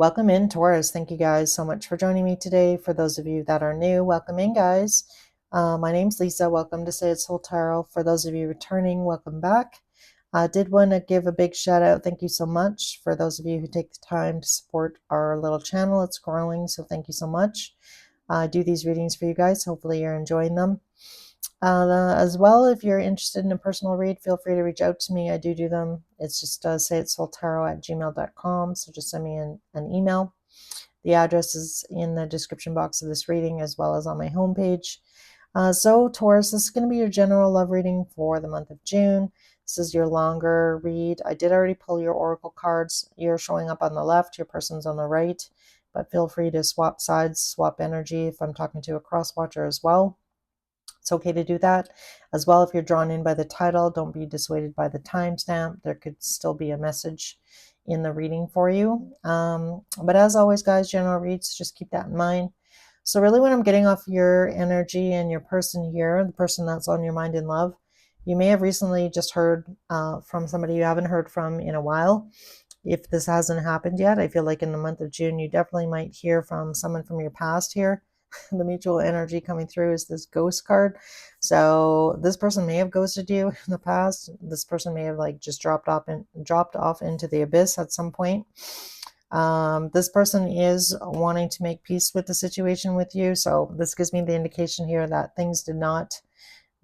Welcome in, Taurus. Thank you guys so much for joining me today. For those of you that are new, welcome in, guys. My name's Lisa. Welcome to Say It Soul Tarot. For those of you returning, welcome back. I did want to give a big shout out. Thank you so much for those of you who take the time to support our little channel. It's growing, so thank you so much. I do these readings for you guys. Hopefully you're enjoying them. As well, if you're interested in a personal read, feel free to reach out to me. I do them. It's just sayitsoultarot@gmail.com. So just send me an email. The address is in the description box of this reading as well as on my homepage. So Taurus, this is going to be your general love reading for the month of June. This is your longer read. I did already pull your oracle cards. You're showing up on the left, your person's on the right, but feel free to swap sides, swap energy if I'm talking to a cross watcher as well. It's okay to do that. As well, if you're drawn in by the title, don't be dissuaded by the timestamp. There could still be a message in the reading for you. But as always, guys, general reads, just keep that in mind. So really when I'm getting off your energy and your person here, the person that's on your mind in love, you may have recently just heard from somebody you haven't heard from in a while. If this hasn't happened yet, I feel like in the month of June, you definitely might hear from someone from your past here. The mutual energy coming through is this ghost card. So this person may have ghosted you in the past. This person may have like just dropped off into the abyss at some point. This person is wanting to make peace with the situation with you. So this gives me the indication here that things did not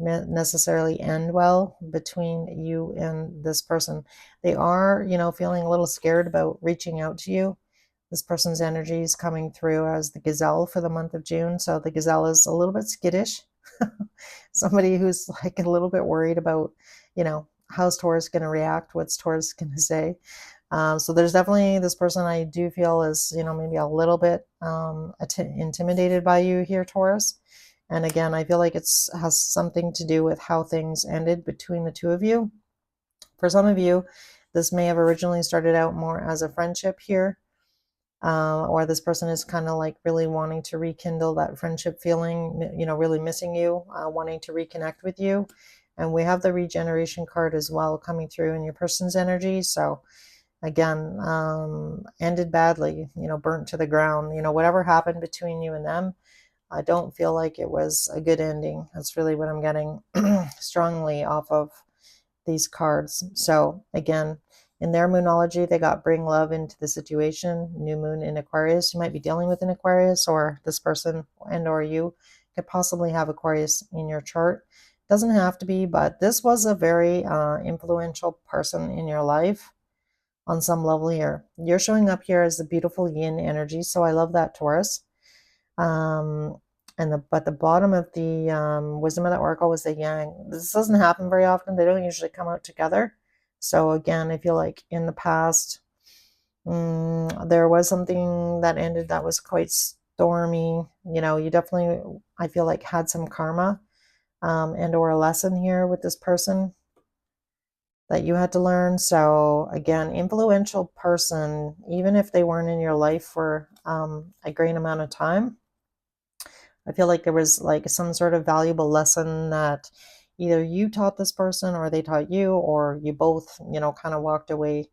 necessarily end well between you and this person. They are, feeling a little scared about reaching out to you. This person's energy is coming through as the gazelle for the month of June. So the gazelle is a little bit skittish. Somebody who's like a little bit worried about, how's Taurus going to react? What's Taurus going to say? So there's definitely this person I do feel is, maybe a little bit intimidated by you here, Taurus. And again, I feel like has something to do with how things ended between the two of you. For some of you, this may have originally started out more as a friendship here. Or this person is kind of like really wanting to rekindle that friendship feeling, really missing you, wanting to reconnect with you. And we have the regeneration card as well coming through in your person's energy. So again, ended badly, burnt to the ground, whatever happened between you and them. I don't feel like it was a good ending. That's really what I'm getting strongly off of these cards. So again, in their moonology, they got bring love into the situation. New moon in Aquarius. You might be dealing with an Aquarius, or this person and or you could possibly have Aquarius in your chart. Doesn't have to be, but this was a very influential person in your life on some level here. You're showing up here as the beautiful yin energy, so I love that, Taurus. But the bottom of the wisdom of the oracle was the yang. This doesn't happen very often. They don't usually come out together. So again, I feel like in the past, there was something that ended that was quite stormy. You definitely, I feel like, had some karma and or a lesson here with this person that you had to learn. So again, influential person, even if they weren't in your life for a great amount of time, I feel like there was like some sort of valuable lesson that either you taught this person or they taught you, or you both, kind of walked away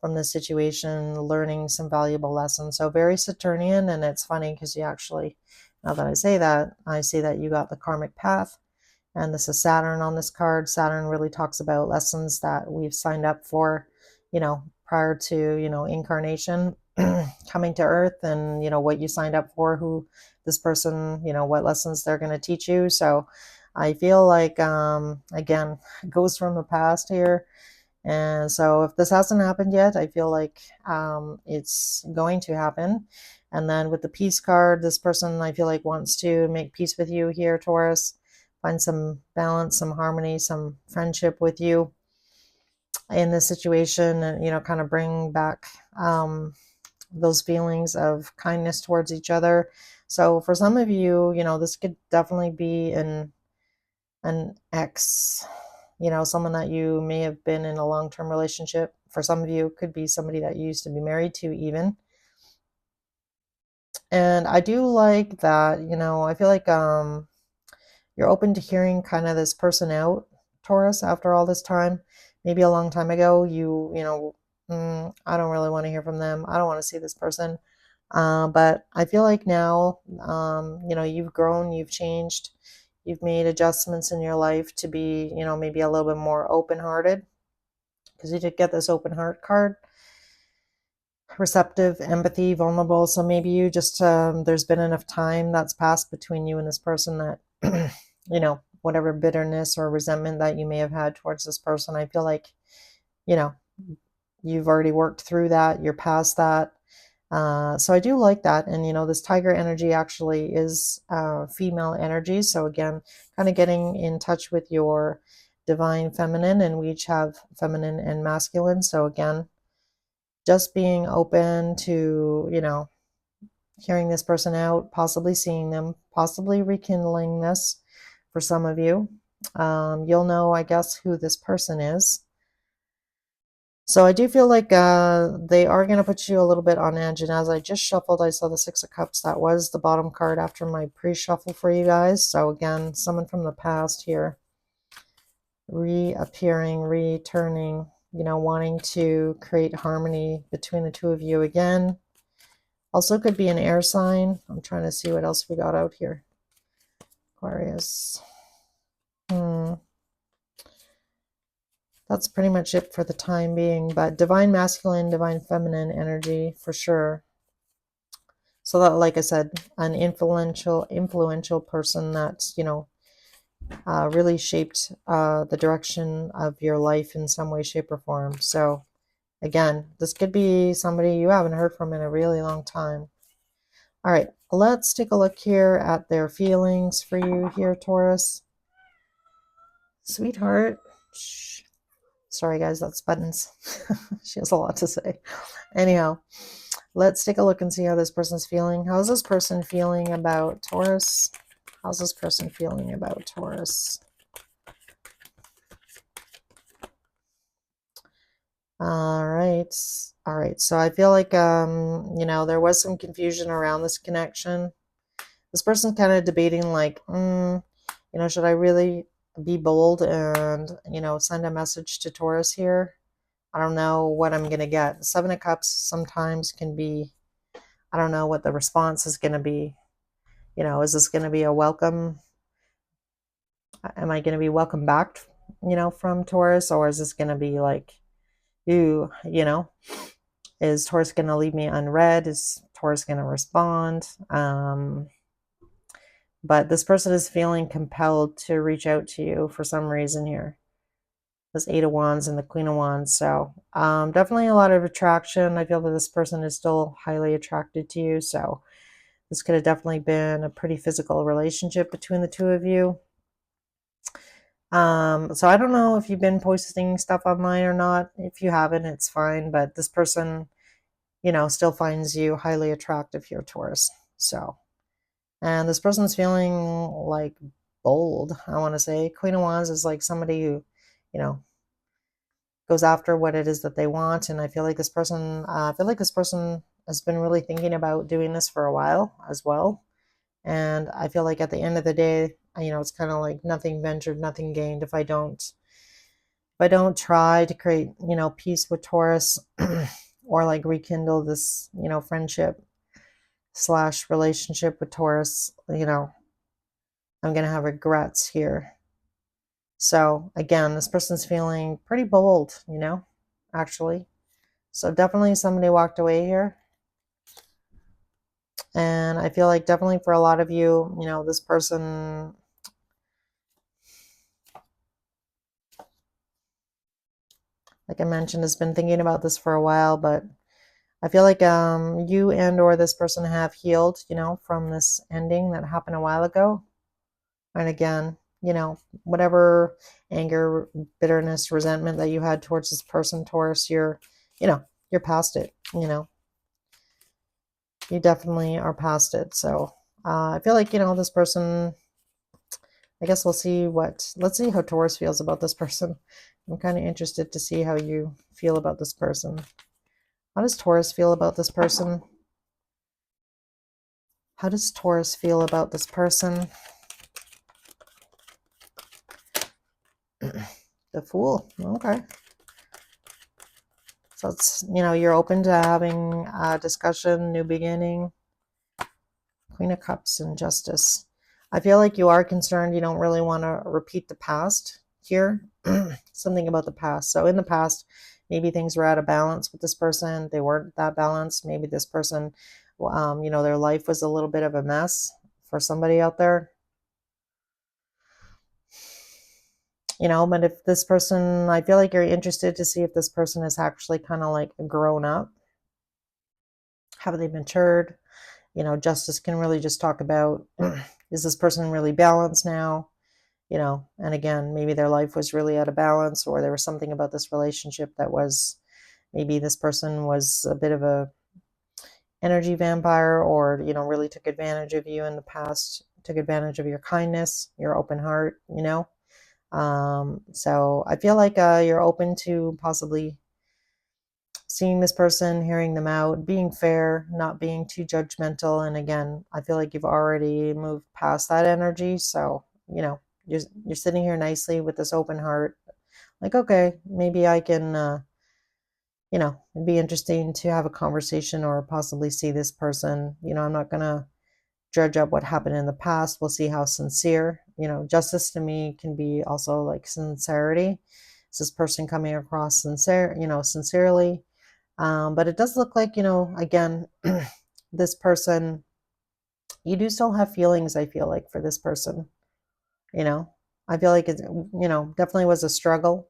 from the situation learning some valuable lessons. So very Saturnian, and it's funny because you actually, now that I see that you got the karmic path, and this is Saturn on this card. Saturn really talks about lessons that we've signed up for, prior to, incarnation, coming to Earth, and, what you signed up for, who this person, what lessons they're going to teach you. So I feel like, again, it goes from the past here. And so if this hasn't happened yet, I feel like it's going to happen. And then with the peace card, this person I feel like wants to make peace with you here, Taurus. Find some balance, some harmony, some friendship with you in this situation, and kind of bring back those feelings of kindness towards each other. So for some of you, this could definitely be an ex, someone that you may have been in a long-term relationship. For some of you, it could be somebody that you used to be married to even. And I do like that, I feel like you're open to hearing kind of this person out, Taurus, after all this time. Maybe a long time ago, you I don't really want to hear from them. I don't want to see this person. But I feel like now, you know, you've grown, you've changed, you've made adjustments in your life to be, you know, maybe a little bit more open-hearted, because you did get this open heart card. Receptive, empathy, vulnerable. So maybe you just, there's been enough time that's passed between you and this person that, you know, whatever bitterness or resentment that you may have had towards this person, I feel like, you know, you've already worked through that, you're past that. So I do like that. And, you know, this tiger energy actually is female energy. So again, kind of getting in touch with your divine feminine, and we each have feminine and masculine. So again, just being open to, you know, hearing this person out, possibly seeing them, possibly rekindling this for some of you. You'll know, I guess, who this person is. So I do feel like they are going to put you a little bit on edge. And as I just shuffled, I saw the Six of Cups. That was the bottom card after my pre-shuffle for you guys. So again, someone from the past here, reappearing, returning, you know, wanting to create harmony between the two of you again. Also could be an air sign. I'm trying to see what else we got out here. Aquarius. That's pretty much it for the time being, but divine masculine, divine feminine energy for sure. So that, like I said, an influential person that's, you know, really shaped the direction of your life in some way, shape, or form. So again, this could be somebody you haven't heard from in a really long time. All right, let's take a look here at their feelings for you here, Taurus. Sweetheart. Shh. Sorry, guys, that's Buttons. She has a lot to say. Anyhow, let's take a look and see how this person's feeling. How's this person feeling about Taurus? How's this person feeling about Taurus? All right. All right. So I feel like, you know, there was some confusion around this connection. This person's kind of debating, like, you know, should I really be bold and, you know, send a message to Taurus here? I don't know what I'm going to get. Seven of Cups sometimes can be, I don't know what the response is going to be. You know, is this going to be a welcome? Am I going to be welcome back, you know, from Taurus? Or is this going to be like, you know, is Taurus going to leave me unread? Is Taurus going to respond? But this person is feeling compelled to reach out to you for some reason here. This Eight of Wands and the Queen of Wands. So definitely a lot of attraction. I feel that this person is still highly attracted to you. So this could have definitely been a pretty physical relationship between the two of you. So I don't know if you've been posting stuff online or not. If you haven't, it's fine. But this person, you know, still finds you highly attractive here, Taurus. So, and this person's feeling like bold, I want to say. Queen of Wands is like somebody who, you know, goes after what it is that they want. And I feel like this person, has been really thinking about doing this for a while as well. And I feel like at the end of the day, you know, it's kind of like nothing ventured, nothing gained if I don't try to create, you know, peace with Taurus or like rekindle this, you know, friendship / relationship with Taurus, you know, I'm going to have regrets here. So again, this person's feeling pretty bold, you know, actually. So definitely somebody walked away here. And I feel like definitely for a lot of you, you know, this person, like I mentioned, has been thinking about this for a while, but I feel like you and or this person have healed, you know, from this ending that happened a while ago. And again, you know, whatever anger, bitterness, resentment that you had towards this person, Taurus, you're, you know, you're past it, you know. You definitely are past it. So I feel like, you know, this person, I guess let's see how Taurus feels about this person. I'm kind of interested to see how you feel about this person. How does Taurus feel about this person? How does Taurus feel about this person? The Fool. Okay. So it's, you're open to having a discussion, new beginning. Queen of Cups and Justice. I feel like you are concerned. You don't really want to repeat the past here. Something about the past. So in the past, maybe things were out of balance with this person. They weren't that balanced. Maybe this person, their life was a little bit of a mess for somebody out there. But if this person, I feel like you're interested to see if this person is actually kind of like grown up. Have they matured? Justice can really just talk about, is this person really balanced now? And again, maybe their life was really out of balance, or there was something about this relationship that was, maybe this person was a bit of a energy vampire, or, really took advantage of you in the past, took advantage of your kindness, your open heart, So I feel like you're open to possibly seeing this person, hearing them out, being fair, not being too judgmental. And again, I feel like you've already moved past that energy. So, you're sitting here nicely with this open heart. Like, okay, maybe I can, it'd be interesting to have a conversation or possibly see this person. I'm not going to dredge up what happened in the past. We'll see how sincere, justice to me can be also like sincerity. Is this person coming across sincerely? But it does look like, again, this person, you do still have feelings, I feel like, for this person. You know, I feel like it, definitely was a struggle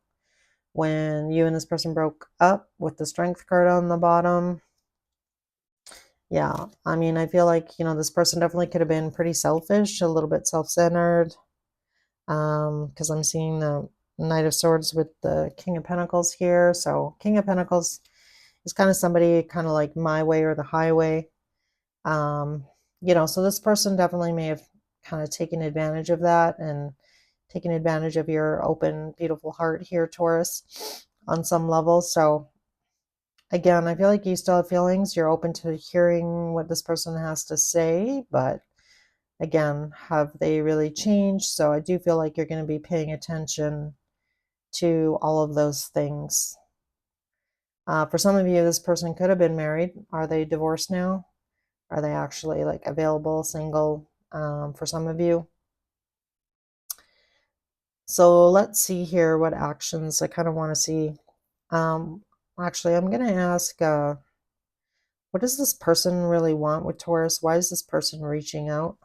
when you and this person broke up with the Strength card on the bottom. Yeah, I mean, I feel like, this person definitely could have been pretty selfish, a little bit self-centered, because I'm seeing the Knight of Swords with the King of Pentacles here. So King of Pentacles is kind of somebody kind of like my way or the highway. Um, so this person definitely may have kind of taken advantage of that and taken advantage of your open, beautiful heart here, Taurus, on some level. So again, I feel like you still have feelings. You're open to hearing what this person has to say, but again, have they really changed? So I do feel like you're going to be paying attention to all of those things. For some of you, this person could have been married. Are they divorced now? Are they actually like available, single, for some of you? So let's see here what actions I kind of want to see. Actually, I'm going to ask, what does this person really want with Taurus? Why is this person reaching out?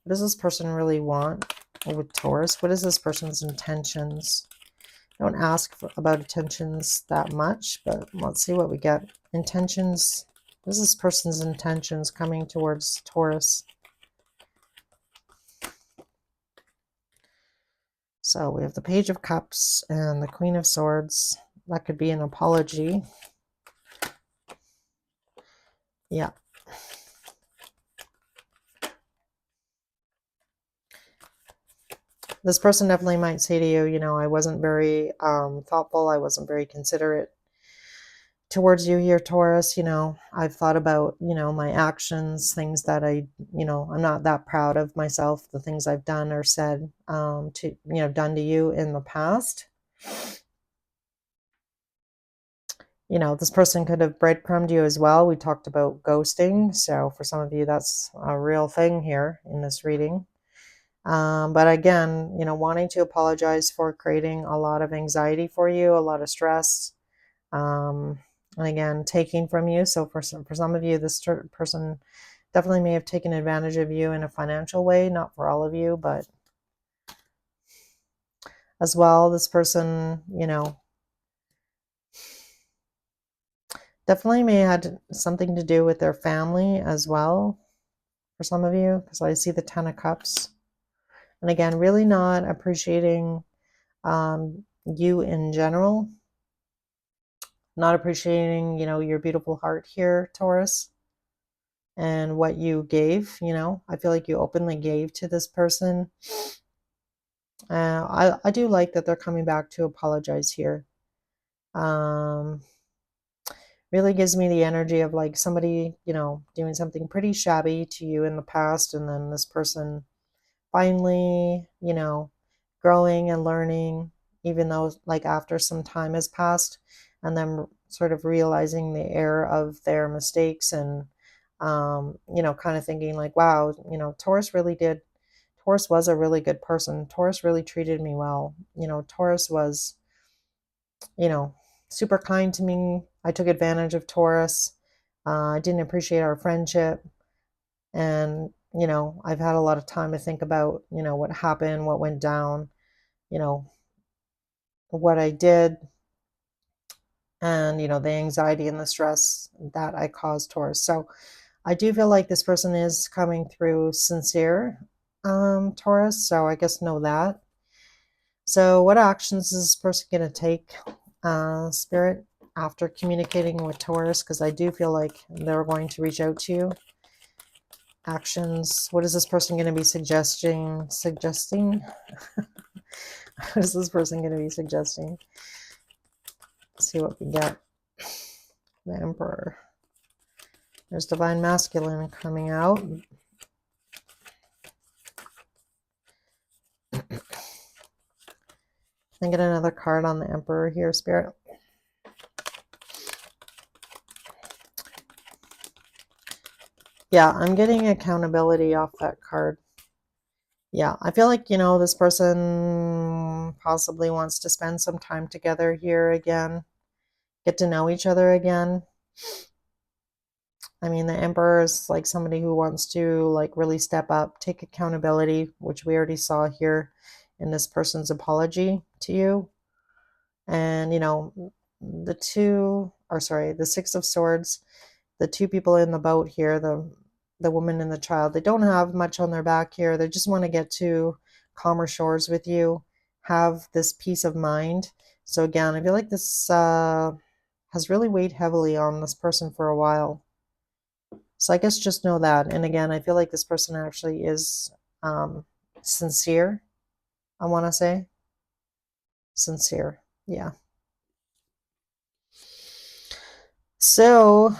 What does this person really want with Taurus? What is this person's intentions? Don't ask about intentions that much, but let's see what we get. Intentions. What is this person's intentions coming towards Taurus? So we have the Page of Cups and the Queen of Swords. That could be an apology. Yeah. This person definitely might say to you, I wasn't very thoughtful. I wasn't very considerate towards you here, Taurus. I've thought about, my actions, things that I'm not that proud of myself, the things I've done or said done to you in the past. This person could have breadcrumbed you as well. We talked about ghosting. So for some of you, that's a real thing here in this reading. But again, wanting to apologize for creating a lot of anxiety for you, a lot of stress, and again, taking from you. So for some of you, this person definitely may have taken advantage of you in a financial way, not for all of you, but as well, this person, definitely may have had something to do with their family as well, for some of you, because I see the Ten of Cups. And again, really not appreciating you in general, not appreciating, your beautiful heart here, Taurus, and what you gave. I feel like you openly gave to this person. I do like that they're coming back to apologize here. Really gives me the energy of like somebody, doing something pretty shabby to you in the past, and then this person finally, growing and learning, even though like after some time has passed, and then sort of realizing the error of their mistakes and, kind of thinking like, wow, Taurus was a really good person. Taurus really treated me well. Taurus was, you know, super kind to me. I took advantage of Taurus. I didn't appreciate our friendship. And, I've had a lot of time to think about, what happened, what went down, you know, what I did, and, the anxiety and the stress that I caused Taurus. So I do feel like this person is coming through sincere, Taurus. So I guess know that. So what actions is this person going to take, Spirit, after communicating with Taurus? Because I do feel like they're going to reach out to you. Actions. What is this person going to be suggesting? What is this person going to be suggesting? Let's see what we get. The Emperor. There's Divine Masculine coming out. And get another card on the Emperor here, Spirit. Yeah, I'm getting accountability off that card. Yeah, I feel like, this person possibly wants to spend some time together here again, get to know each other again. I mean, the Emperor is like somebody who wants to like really step up, take accountability, which we already saw here in this person's apology to you. And, the Six of Swords, the two people in the boat here, the woman and the child, they don't have much on their back here. They just want to get to calmer shores with you, have this peace of mind. So again, I feel like this has really weighed heavily on this person for a while. So I guess just know that. And again, I feel like this person actually is sincere, I want to say. Sincere. Yeah. So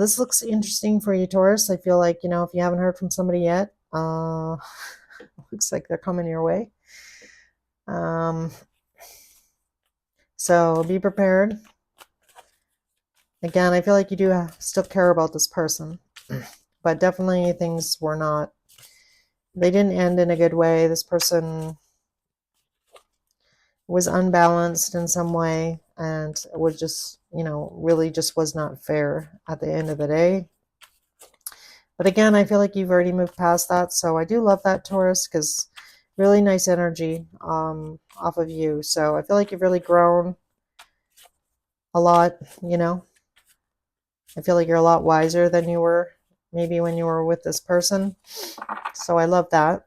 this looks interesting for you, Taurus. I feel like, if you haven't heard from somebody yet, looks like they're coming your way. So be prepared. Again, I feel like you do still care about this person, but definitely things they didn't end in a good way. This person was unbalanced in some way and was just, really just was not fair at the end of the day. But again, I feel like you've already moved past that. So I do love that, Taurus, because really nice energy off of you. So I feel like you've really grown a lot, I feel like you're a lot wiser than you were maybe when you were with this person. So I love that.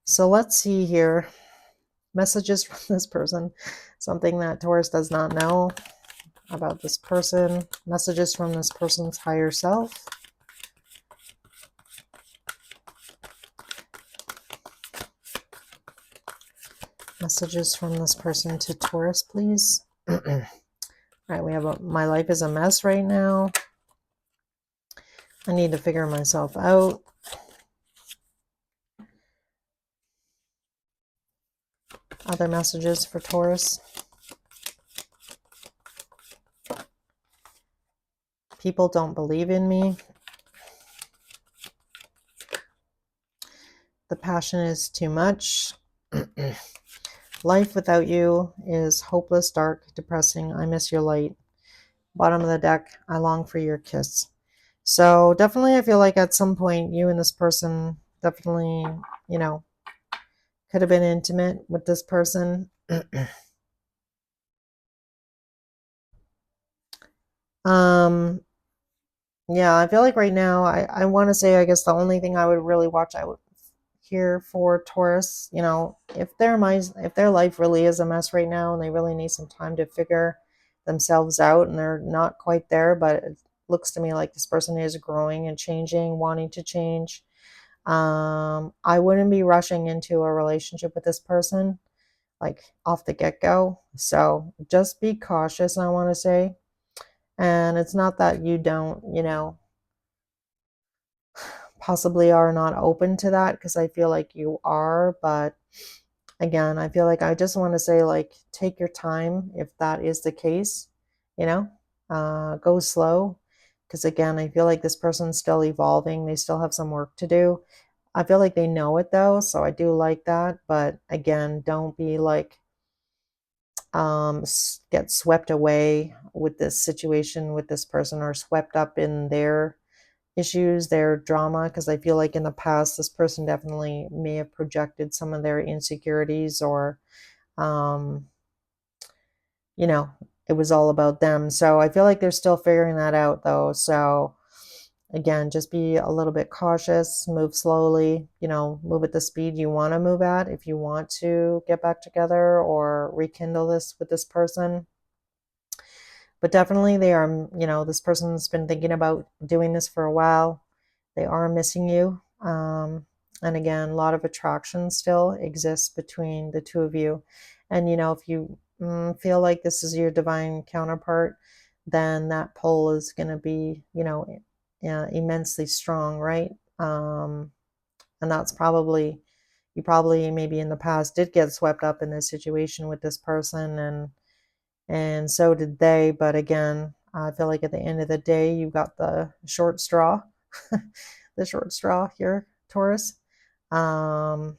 So let's see here. Messages from this person. Something that Taurus does not know about this person. Messages from this person's higher self. Messages from this person to Taurus, please. All right, we have my life is a mess right now. I need to figure myself out. Other messages for Taurus. People don't believe in me. The passion is too much. Life without you is hopeless, dark, depressing. I miss your light. Bottom of the deck, I long for your kiss. So definitely I feel like at some point you and this person definitely, could have been intimate with this person. Yeah, I feel like right now I want to say, I guess the only thing I would really watch out here for Taurus, if their life really is a mess right now and they really need some time to figure themselves out and they're not quite there, but it looks to me like this person is growing and changing, wanting to change. I wouldn't be rushing into a relationship with this person like off the get-go. So just be cautious, I want to say. And it's not that you don't, possibly are not open to that, because I feel like you are, but again, I feel like I just want to say, like, take your time if that is the case, you know, go slow. Because again, I feel like this person's still evolving, they still have some work to do. I feel like they know it though, so I do like that. But again, don't be like, get swept away with this situation with this person, or swept up in their issues, their drama, because I feel like in the past, this person definitely may have projected some of their insecurities, or, um, you know, it was all about them. So I feel like they're still figuring that out though. So again, just be a little bit cautious, move slowly, move at the speed you want to move at if you want to get back together or rekindle this with this person. But definitely they are, this person's been thinking about doing this for a while. They are missing you. And again, a lot of attraction still exists between the two of you. And, if you feel like this is your divine counterpart, then that pull is going to be, immensely strong, right? And that's probably, you probably maybe in the past did get swept up in this situation with this person, and so did they. But again, I feel like at the end of the day, you got the short straw, the short straw here, Taurus. Um,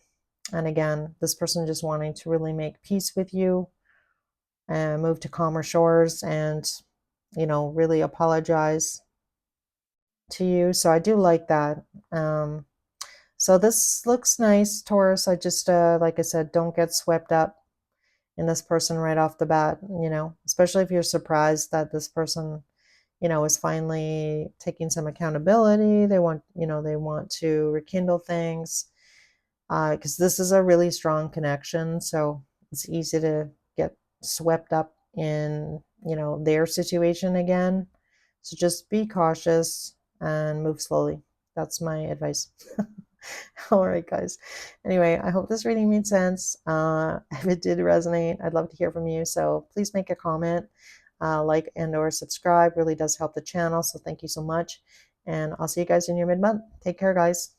and again, this person just wanting to really make peace with you and move to calmer shores, and, really apologize to you. So I do like that. So this looks nice, Taurus. I just, like I said, don't get swept up in this person right off the bat, especially if you're surprised that this person, is finally taking some accountability. They want to rekindle things, because this is a really strong connection. So it's easy to get swept up in, their situation again. So just be cautious and move slowly. That's my advice. All right, guys. Anyway, I hope this reading made sense. If it did resonate, I'd love to hear from you. So please make a comment, like and or subscribe. Really does help the channel. So thank you so much. And I'll see you guys in your mid-month. Take care, guys.